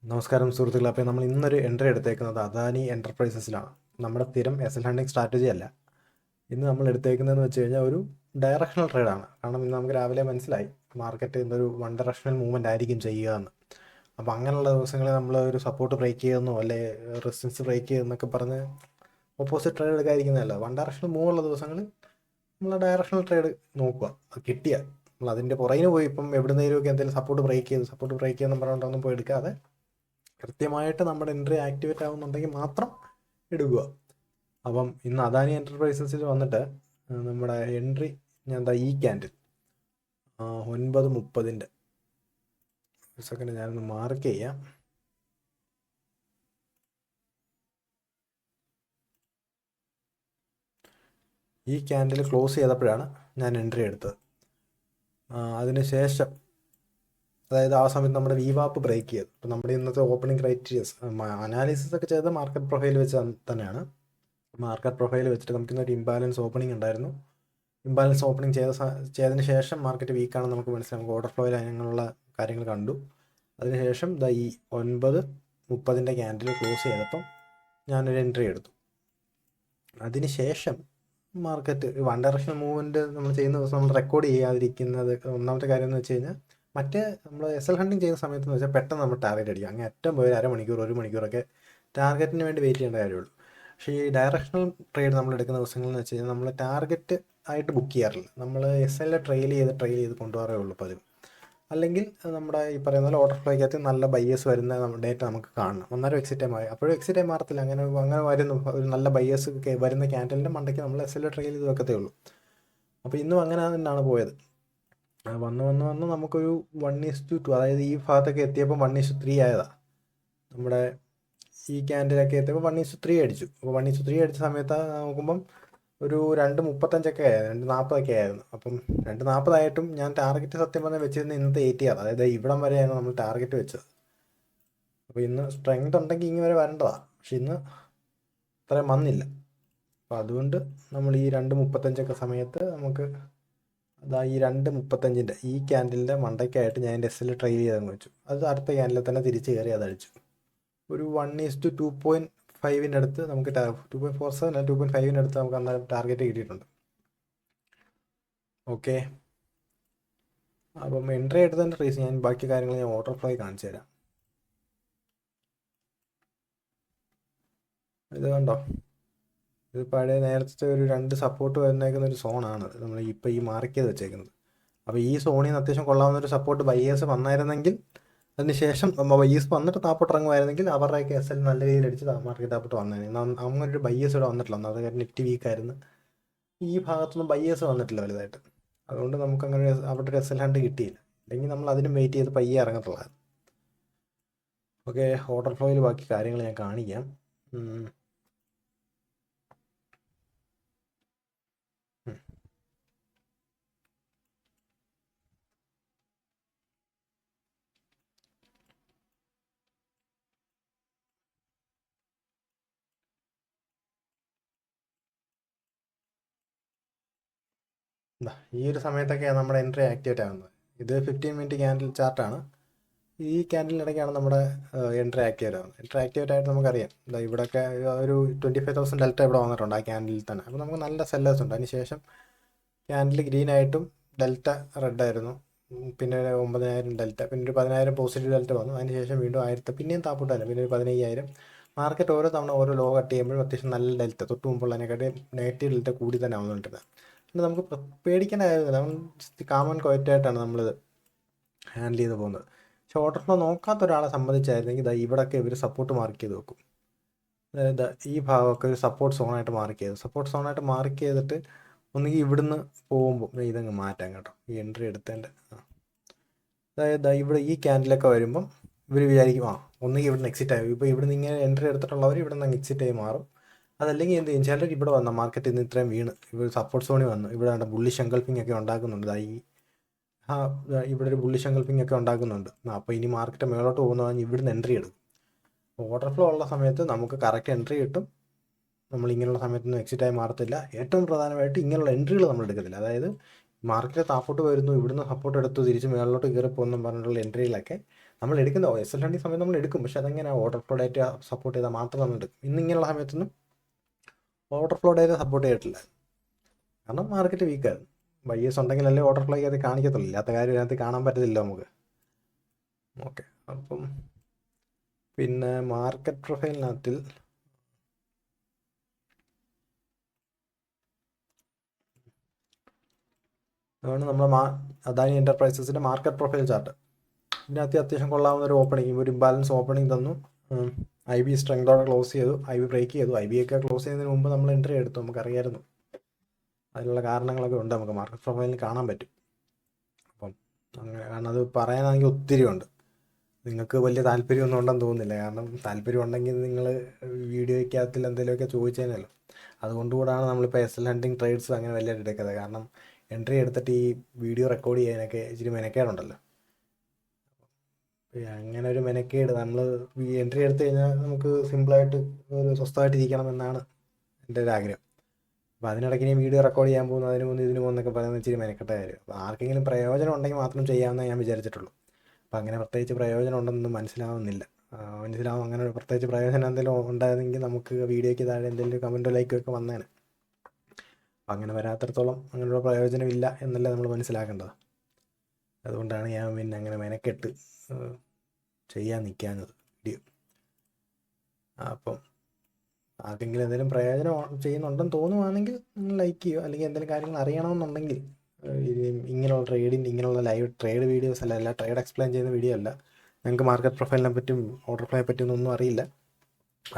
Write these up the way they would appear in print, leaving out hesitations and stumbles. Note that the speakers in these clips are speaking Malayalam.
നമസ്കാരം സുഹൃത്തുക്കളെ. അപ്പോൾ നമ്മൾ ഇന്നൊരു എൻട്രി എടുത്തേക്കുന്നത് അദാനി എൻ്റർപ്രൈസസിലാണ്. നമ്മുടെ സ്ഥിരം എസ് എൽ ഹണ്ടിങ് സ്ട്രാറ്റജി അല്ല. ഇന്ന് നമ്മൾ എടുത്തേക്കുന്നതെന്ന് വെച്ച് കഴിഞ്ഞാൽ ഒരു ഡയറക്ഷണൽ ട്രേഡാണ്. കാരണം ഇന്ന് നമുക്ക് രാവിലെ മനസ്സിലായി മാർക്കറ്റ് ഇന്നൊരു വൺ ഡയറക്ഷണൽ മൂവ്മെൻ്റ് ആയിരിക്കും ചെയ്യുക എന്ന്. അപ്പോൾ അങ്ങനെയുള്ള ദിവസങ്ങളിൽ നമ്മൾ ഒരു സപ്പോർട്ട് ബ്രേക്ക് ചെയ്യുന്നോ അല്ലെ റെസിസ്റ്റൻസ് ബ്രേക്ക് ചെയ്യുന്നൊക്കെ പറഞ്ഞ് ഓപ്പോസിറ്റ് ട്രേഡ് എടുക്കാതിരിക്കുന്നതല്ല. വൺ ഡയറക്ഷണൽ മൂവ് ഉള്ള ദിവസങ്ങളിൽ നമ്മൾ ഡയറക്ഷണൽ ട്രേഡ് നോക്കുക. അത് കിട്ടിയാൽ നമ്മൾ അതിൻ്റെ പുറകിന് പോയി ഇപ്പം എവിടുന്നേലുമൊക്കെ എന്തെങ്കിലും സപ്പോർട്ട് ബ്രേക്ക് ചെയ്യുമെന്ന് പറഞ്ഞുകൊണ്ടൊന്നും പോയി എടുക്കാതെ കൃത്യമായിട്ട് നമ്മുടെ എൻട്രി ആക്ടിവേറ്റ് ആവുന്നുണ്ടെങ്കിൽ മാത്രം എടുക്കുക. അപ്പം ഇന്ന് അദാനി എൻ്റർപ്രൈസസിൽ വന്നിട്ട് നമ്മുടെ എൻട്രി ഞാൻ എന്താ ഈ ക്യാൻഡിൽ 9:30 ഒരു സെക്കൻഡ് ഞാനൊന്ന് മാർക്ക് ചെയ്യാം. ഈ ക്യാൻഡിൽ ക്ലോസ് ചെയ്തപ്പോഴാണ് ഞാൻ എൻട്രി എടുത്തത്. അതിനുശേഷം അതായത് ആ സമയത്ത് നമ്മുടെ വിവാപ്പ് ബ്രേക്ക് ചെയ്തു. അപ്പോൾ നമ്മുടെ ഇന്നത്തെ ഓപ്പണിംഗ് ക്രൈറ്റീരിയസ് അനാലിസിസ് ഒക്കെ ചെയ്ത് മാർക്കറ്റ് പ്രൊഫൈൽ വെച്ച് തന്നെയാണ്. മാർക്കറ്റ് പ്രൊഫൈൽ വെച്ചിട്ട് നമുക്കിന്നൊരു ഇംബാലൻസ് ഓപ്പണിംഗ് ഉണ്ടായിരുന്നു. ഇംബാലൻസ് ഓപ്പണിംഗ് ചെയ്തതിന് ശേഷം മാർക്കറ്റ് വീക്കാണെന്ന് നമുക്ക് മനസ്സിലായി. നമുക്ക് ഓർഡർ ഫ്ലോയിൽ അങ്ങനെയുള്ള കാര്യങ്ങൾ കണ്ടു. അതിനുശേഷം ഈ 9:30 ക്യാൻഡിൽ ക്ലോസ് ചെയ്തപ്പം ഞാനൊരു എൻട്രി എടുത്തു. അതിനുശേഷം മാർക്കറ്റ് വൺ ഡയറക്ഷൻ മൂവ്മെൻറ്റ് നമ്മൾ ചെയ്യുന്ന ദിവസം നമ്മൾ റെക്കോർഡ് ചെയ്യാതിരിക്കുന്നത് ഒന്നാമത്തെ കാര്യം എന്ന് വെച്ച് കഴിഞ്ഞാൽ മറ്റേ നമ്മൾ എസ് എൽ ഹണ്ടിങ് ചെയ്യുന്ന സമയത്ത് എന്ന് വെച്ചാൽ പെട്ടെന്ന് നമ്മൾ ടാർഗറ്റ് അടിക്കും. അങ്ങനെ ഏറ്റവും പോയി 1 മണിക്കൂറൊക്കെ ടാർഗറ്റിന് വേണ്ടി വെയിറ്റ് ചെയ്യേണ്ട കാര്യമുള്ളൂ. പക്ഷേ ഈ ഡയറക്ഷണൽ ട്രേഡ് നമ്മൾ എടുക്കുന്ന ദിവസങ്ങളെന്ന് വെച്ച് കഴിഞ്ഞാൽ നമ്മൾ ടാർഗറ്റ് ആയിട്ട് ബുക്ക് ചെയ്യാറില്ല. നമ്മൾ എസ് എൽ ട്രെയിൽ ചെയ്ത് കൊണ്ടുപോകാറേ ഉള്ളൂ പതിവ്. അല്ലെങ്കിൽ നമ്മുടെ ഈ പറയുന്ന പോലെ ഓർഡർ ഫ്ലോയ്ക്കകത്ത് നല്ല ബയ്യേഴ്സ് വരുന്ന ഡേറ്റ നമുക്ക് കാണണം. അന്നേരം എക്സിറ്റ് ടൈം ആയി. അപ്പോഴും എക്സിറ്റ് ടൈം മാറത്തില്ല. അങ്ങനെ വരുന്നു ഒരു നല്ല ബയ്യേഴ്സ് വരുന്ന ക്യാൻഡലിൻ്റെ മണ്ടയ്ക്ക് നമ്മൾ എസ് എൽ ട്രെയിൽ ചെയ്ത് വെക്കത്തേ ഉള്ളൂ. അപ്പോൾ ഇന്നും അങ്ങനെ തന്നെയാണ് പോയത്. വന്ന് നമുക്കൊരു 1:2, അതായത് ഈ ഭാഗത്തൊക്കെ എത്തിയപ്പോൾ 1:3 ആയതാണ്. നമ്മുടെ ഈ ക്യാൻഡിലൊക്കെ എത്തിയപ്പോൾ 1:3 അടിച്ചു. അപ്പോൾ 1:3 അടിച്ച സമയത്ത് നോക്കുമ്പം ഒരു 2:35 ആയിരുന്നു, 2:40 ആയിരുന്നു. അപ്പം 2:40 ആയിട്ടും ഞാൻ ടാർഗറ്റ് സത്യം പറഞ്ഞാൽ വെച്ചിരുന്ന ഇന്നത്തെ 80 ആണ്. അതായത് ഇവിടം വരെയാണ് നമ്മൾ ടാർഗറ്റ് വെച്ചത്. അപ്പോൾ ഇന്ന് സ്ട്രെങ്ത് ഉണ്ടെങ്കിൽ ഇങ്ങനെ വരെ വരേണ്ടതാണ്. പക്ഷെ ഇന്ന് അത്രയും വന്നില്ല. അപ്പോൾ അതുകൊണ്ട് നമ്മൾ ഈ 2:35 സമയത്ത് നമുക്ക് ഈ 2:35 ഈ ക്യാൻഡിലിൻ്റെ മണ്ടയ്ക്കായിട്ട് ഞാൻ എൻ്റെ എസ് എൽ ട്രെയിൽ ചെയ്തങ്ങ് വെച്ചു. അത് അടുത്ത ക്യാൻഡിൽ തന്നെ തിരിച്ച് കയറി അതടിച്ചു. ഒരു 1:2.5 അടുത്ത് നമുക്ക് 2.47 അല്ല 2.5 അടുത്ത് നമുക്ക് അന്നേരം ടാർഗറ്റ് കിട്ടിയിട്ടുണ്ട്. ഓക്കെ, അപ്പം എൻട്രി എടുത്തതിൻ്റെ റീസൺ ഞാൻ ബാക്കി കാര്യങ്ങൾ ഞാൻ ഓർഡർ ഫ്ലോയിൽ കാണിച്ചു തരാം. ഇത് കണ്ടോ, ഇത് പഴയ നേരത്തെ ഒരു 2 സപ്പോർട്ട് വന്നേക്കുന്ന ഒരു സോണാണ് നമ്മൾ ഇപ്പോൾ ഈ മാർക്ക് ചെയ്ത് വെച്ചേക്കുന്നത്. അപ്പോൾ ഈ സോണിൽ നിന്ന് അത്യാവശ്യം കൊള്ളാവുന്ന ഒരു സപ്പോർട്ട് ബയ്യേഴ്സ് വന്നായിരുന്നെങ്കിൽ, അതിനുശേഷം ബയ്യേഴ്സ് വന്നിട്ട് താപ്പോട്ട് ഇറങ്ങുമായിരുന്നെങ്കിൽ അവരുടെയൊക്കെ എസ് എൽ നല്ല രീതിയിൽ അടിച്ച് മാർക്കറ്റ് താപ്പോട്ട് വന്നേനെ. അങ്ങനെ ഒരു ബയ്യേഴ്സ് ഇവിടെ വന്നിട്ടില്ല. ഒന്നാമത് കാര്യം നെറ്റ് വീക്കായിരുന്നു. ഈ ഭാഗത്തൊന്നും ബയ്യേഴ്സ് വന്നിട്ടില്ല വലുതായിട്ട്. അതുകൊണ്ട് നമുക്കങ്ങനെ അവിടെ ഒരു എസ് എൽ ഹണ്ട് കിട്ടിയില്ല. അല്ലെങ്കിൽ നമ്മൾ അതിനും വെയിറ്റ് ചെയ്ത് പയ്യെ ഇറങ്ങത്തുള്ളായിരുന്നു. ഓക്കെ, ഓർഡർ ഫ്ലോയിൽ ബാക്കി കാര്യങ്ങൾ ഞാൻ കാണിക്കാം. ഈ ഒരു സമയത്തൊക്കെയാണ് നമ്മുടെ എൻട്രി ആക്ടിവേറ്റ് ആകുന്നത്. ഇത് 15 മിനിറ്റ് ക്യാൻഡിൽ ചാർട്ടാണ്. ഈ ക്യാൻഡിലിനിടയ്ക്കാണ് നമ്മുടെ എൻട്രി ആക്ടിവേറ്റ് ആകുന്നത്. എൻട്രി ആക്ടിവേറ്റ് ആയിട്ട് നമുക്കറിയാം ഇവിടെയൊക്കെ ഒരു 25,000 ഡെൽറ്റ ഇവിടെ വന്നിട്ടുണ്ട് ആ ക്യാൻഡിലിൽ തന്നെ. അപ്പോൾ നമുക്ക് നല്ല സെല്ലേഴ്സ് ഉണ്ട്. അതിനുശേഷം ക്യാൻഡിൽ ഗ്രീൻ ആയിട്ടും ഡെൽറ്റ റെഡ് ആയിരുന്നു. പിന്നെ 9,000 ഡെൽറ്റ, പിന്നെ ഒരു 10,000 പോസിറ്റീവ് ഡെൽറ്റ വന്നു. അതിനുശേഷം വീണ്ടും 1000, പിന്നെയും താപ്പോട്ട് തന്നെ, പിന്നെ ഒരു 15,000. മാർക്കറ്റ് ഓരോ തവണ ഓരോ ലോ കട്ട് ചെയ്യുമ്പോഴും അത്യാവശ്യം നല്ല ഡെൽറ്റ, തൊട്ട് മുമ്പുള്ളതിനെക്കാട്ടി നെഗറ്റീവ് ഡെൽറ്റ കൂടി തന്നെ ആവുന്നുണ്ടിരുന്നത്. പിന്നെ നമുക്ക് പേടിക്കേണ്ട കാര്യമില്ല. നമ്മൾ കാമൺ ക്വയറ്റായിട്ടാണ് നമ്മളിത് ഹാൻഡിൽ ചെയ്ത് പോകുന്നത്. പക്ഷെ ഓർഡർ ഫ്ലോ നോക്കാത്ത ഒരാളെ സംബന്ധിച്ചായിരുന്നെങ്കിൽ ഇവിടെയൊക്കെ ഇവർ സപ്പോർട്ട് മാർക്ക് ചെയ്ത് വെക്കും. അതായത് ഈ ഭാഗമൊക്കെ ഒരു സപ്പോർട്ട് സോണായിട്ട് മാർക്ക് ചെയ്തിട്ട് ഒന്നുകിൽ ഇവിടുന്ന് പോകുമ്പോൾ ഇതങ്ങ് മാറ്റാം കേട്ടോ, ഈ എൻട്രി എടുത്തതിൻ്റെ. അതായത് ഇവിടെ ഈ ക്യാൻഡിലൊക്കെ വരുമ്പം ഇവർ വിചാരിക്കും ഒന്നുകിൽ ഇവിടുന്ന് എക്സിറ്റ് ആയി. ഇപ്പോൾ ഇവിടുന്ന് ഇങ്ങനെ എൻട്രി എടുത്തിട്ടുള്ളവർ ഇവിടെ നിന്ന് എക്സിറ്റ് ആയി മാറും. അതല്ലെങ്കിൽ എന്ത് ചെയ്യും, ചിലർ ഇവിടെ വന്ന മാർക്കറ്റ് ഇന്ന് ഇത്രയും വീണ് ഇവിടെ സപ്പോർട്ട് സോണിൽ വന്നു, ഇവിടെ ബുള്ളിഷ് എൻഗൾഫിംഗ് ഒക്കെ ഉണ്ടാക്കുന്നുണ്ട്. ഇവിടെ ഒരു ബുള്ളിഷ് എൻഗൾഫിംഗ് ഒക്കെ ഉണ്ടാക്കുന്നുണ്ട്. അപ്പോൾ ഇനി മാർക്കറ്റ് മേലോട്ട് പോകുന്നതാണ് ഇവിടുന്ന് എൻട്രി എടുക്കും. ഓർഡർ ഫ്ലോ ഉള്ള സമയത്ത് നമുക്ക് കറക്റ്റ് എൻട്രി കിട്ടും. നമ്മൾ ഇങ്ങനെയുള്ള സമയത്തൊന്നും എക്സിറ്റായി മാറത്തില്ല. ഏറ്റവും പ്രധാനമായിട്ട് ഇങ്ങനെയുള്ള എൻട്രികൾ നമ്മൾ എടുക്കത്തില്ല. അതായത് മാർക്കറ്റ് താപ്പോട്ട് വരുന്നു, ഇവിടുന്ന് സപ്പോർട്ട് എടുത്തു തിരിച്ച് മേളിലോട്ട് കയറി പോകുന്നു പറഞ്ഞിട്ടുള്ള എൻട്രികളൊക്കെ നമ്മൾ എടുക്കുന്ന SL20 സമയത്ത് നമ്മൾ എടുക്കും, പക്ഷെ അതെങ്ങനെ ഓർഡർ ഫ്ലോ ഡേറ്റ സപ്പോർട്ട് ചെയ്താൽ മാത്രം നമ്മൾ എടുക്കും. ഇന്നിങ്ങനെയുള്ള സമയത്തൊന്നും ഓർഡർ ഫ്ലോ ഡേറ്റ സപ്പോർട്ട് ചെയ്തിട്ടില്ല, കാരണം മാർക്കറ്റ് വീക്കായിരുന്നു. ബയ്യേഴ്സ് ഉണ്ടെങ്കിലല്ലേ ഓർഡർ ഫ്ലോ അത് കാണിക്കത്തുള്ളൂ, ഇല്ലാത്ത കാര്യം ഇതിനകത്ത് കാണാൻ പറ്റത്തില്ല നമുക്ക്. ഓക്കെ, അപ്പം പിന്നെ മാർക്കറ്റ് പ്രൊഫൈലിനകത്തിൽ അതാണ് നമ്മുടെ അദാനി എൻ്റർപ്രൈസസിൻ്റെ മാർക്കറ്റ് പ്രൊഫൈൽ ചാർട്ട്. ഇതിനകത്ത് അത്യാവശ്യം കൊള്ളാവുന്ന ഒരു ഓപ്പണിംഗ്, ഒരു ഇംബാലൻസ് ഓപ്പണിംഗ് തന്നു. IB സ്ട്രെങ്തോടെ ക്ലോസ് ചെയ്തു, IB ബ്രേക്ക് ചെയ്തു. IB ഒക്കെ ക്ലോസ് ചെയ്യുന്നതിന് മുമ്പ് നമ്മൾ എൻട്രി എടുത്തു, നമുക്കറിയായിരുന്നു. അതിനുള്ള കാരണങ്ങളൊക്കെ ഉണ്ട്, നമുക്ക് മാർക്കറ്റ് പ്രൊഫൈലിൽ കാണാൻ പറ്റും. അപ്പം അങ്ങനെ, കാരണം അത് പറയാനാണെങ്കിൽ ഒത്തിരി ഉണ്ട്. നിങ്ങൾക്ക് വലിയ താല്പര്യമൊന്നും ഉണ്ടെന്ന് തോന്നുന്നില്ല, കാരണം താല്പര്യം ഉണ്ടെങ്കിൽ നിങ്ങൾ വീഡിയോയ്ക്കകത്തിൽ എന്തെങ്കിലുമൊക്കെ ചോദിച്ചേനല്ലോ. അതുകൊണ്ടുകൂടാണ് നമ്മളിപ്പോൾ SL ഹണ്ടിങ് ട്രേഡ്സ് അങ്ങനെ വലിയ എടുക്കുന്നത്. കാരണം എൻട്രി എടുത്തിട്ട് ഈ വീഡിയോ റെക്കോർഡ് ചെയ്യാനൊക്കെ ഇച്ചിരി മെനക്കേടുണ്ടല്ലോ. അങ്ങനെ ഒരു മെനക്കേട്, നമ്മൾ എൻട്രി എടുത്തു കഴിഞ്ഞാൽ നമുക്ക് സിമ്പിളായിട്ട് ഒരു സ്വസ്ഥമായിട്ട് ഇരിക്കണം എന്നാണ് എൻ്റെ ഒരു ആഗ്രഹം. അപ്പോൾ അതിനിടയ്ക്ക് ഇനി വീഡിയോ റെക്കോർഡ് ചെയ്യാൻ പോകുന്നു, അതിന് പോകുന്നു ഇതിന് പോകുന്നൊക്കെ പറയുന്നത് ഇച്ചിരി മെനക്കെട്ട കാര്യം. അപ്പോൾ ആർക്കെങ്കിലും പ്രയോജനം ഉണ്ടെങ്കിൽ മാത്രം ചെയ്യാമെന്നേ ഞാൻ വിചാരിച്ചിട്ടുള്ളൂ. അപ്പോൾ അങ്ങനെ പ്രത്യേകിച്ച് പ്രയോജനം ഉണ്ടെന്നൊന്നും മനസ്സിലാവുന്നില്ല. അങ്ങനെ ഒരു പ്രത്യേകിച്ച് പ്രയോജനം എന്തെങ്കിലും ഉണ്ടായിരുന്നെങ്കിൽ നമുക്ക് വീഡിയോയ്ക്ക് താഴെ എന്തെങ്കിലും കമൻറ്റോ ലൈക്കോ ഒക്കെ വന്നേനെ. അപ്പം അങ്ങനെ വരാത്തിടത്തോളം അങ്ങനെയുള്ള പ്രയോജനമില്ല എന്നല്ലേ നമ്മൾ മനസ്സിലാക്കേണ്ടത്. അതുകൊണ്ടാണ് ഞാൻ പിന്നെ അങ്ങനെ മെനക്കെട്ട് ചെയ്യാൻ നിൽക്കാഞ്ഞത് വീഡിയോ. അപ്പം ആർക്കെങ്കിലും എന്തെങ്കിലും പ്രയോജനം ചെയ്യുന്നുണ്ടെന്ന് തോന്നുവാണെങ്കിൽ നിങ്ങൾ ലൈക്ക് ചെയ്യുക, അല്ലെങ്കിൽ എന്തെങ്കിലും കാര്യങ്ങൾ അറിയണമെന്നുണ്ടെങ്കിൽ ഇങ്ങനെയുള്ള ഇങ്ങനെയുള്ള ലൈവ് ട്രേഡ് വീഡിയോസ് അല്ല ട്രേഡ് എക്സ്പ്ലെയിൻ ചെയ്യുന്ന വീഡിയോ അല്ല. ഞങ്ങൾക്ക് മാർക്കറ്റ് പ്രൊഫൈലിനെ പറ്റിയും ഓർഡർ ഫ്ലോയെ പറ്റിയൊന്നും അറിയില്ല.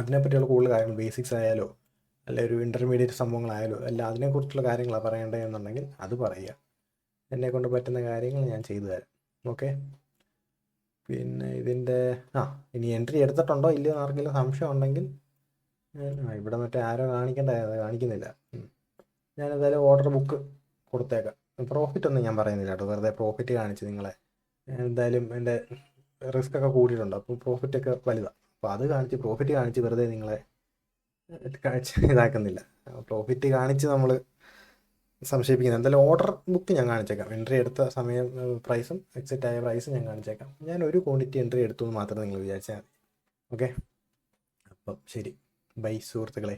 അതിനെപ്പറ്റിയുള്ള കൂടുതൽ കാര്യങ്ങൾ, ബേസിക്സ് ആയാലോ അല്ലെ ഒരു ഇൻ്റർമീഡിയറ്റ് സംഭവങ്ങളായാലോ അല്ല അതിനെക്കുറിച്ചുള്ള കാര്യങ്ങളാണ് പറയേണ്ടതെന്നുണ്ടെങ്കിൽ അത് പറയുക. എന്നെക്കൊണ്ട് പറ്റുന്ന കാര്യങ്ങൾ ഞാൻ ചെയ്തു തരാം. ഓക്കെ, പിന്നെ ഇതിൻ്റെ ഇനി എൻട്രി എടുത്തിട്ടുണ്ടോ ഇല്ലയോ എന്ന് ആർക്കെങ്കിലും സംശയം ഉണ്ടെങ്കിൽ ഇവിടെ മറ്റേ ആരോ കാണിക്കുന്നില്ല. ഞാൻ എന്തായാലും ഓർഡർ ബുക്ക് കൊടുത്തേക്കാം. പ്രോഫിറ്റ് ഒന്നും ഞാൻ പറയുന്നില്ല കേട്ടോ, വെറുതെ പ്രോഫിറ്റ് കാണിച്ച് നിങ്ങളെ, എന്തായാലും എൻ്റെ റിസ്ക് ഒക്കെ കൂടിയിട്ടുണ്ട്, അപ്പോൾ പ്രോഫിറ്റൊക്കെ വലുതാണ്. അപ്പോൾ അത് കാണിച്ച് പ്രോഫിറ്റ് കാണിച്ച് വെറുതെ നിങ്ങളെ ഇതാക്കുന്നില്ല. പ്രോഫിറ്റ് കാണിച്ച് നമ്മൾ സംശയിപ്പിക്കുന്നത്. എന്തായാലും ഓർഡർ ബുക്ക് ഞാൻ കാണിച്ചേക്കാം, എൻട്രി എടുത്ത സമയം പ്രൈസും എക്സിറ്റ് ആയ പ്രൈസും ഞാൻ കാണിച്ചേക്കാം. ഞാൻ ഒരു ക്വാണ്ടിറ്റി എൻട്രി എടുത്തു എന്ന് മാത്രമേ നിങ്ങൾ വിചാരിച്ചാൽ മതി. ഓക്കെ, അപ്പം ശരി, ബൈ സുഹൃത്തുക്കളെ.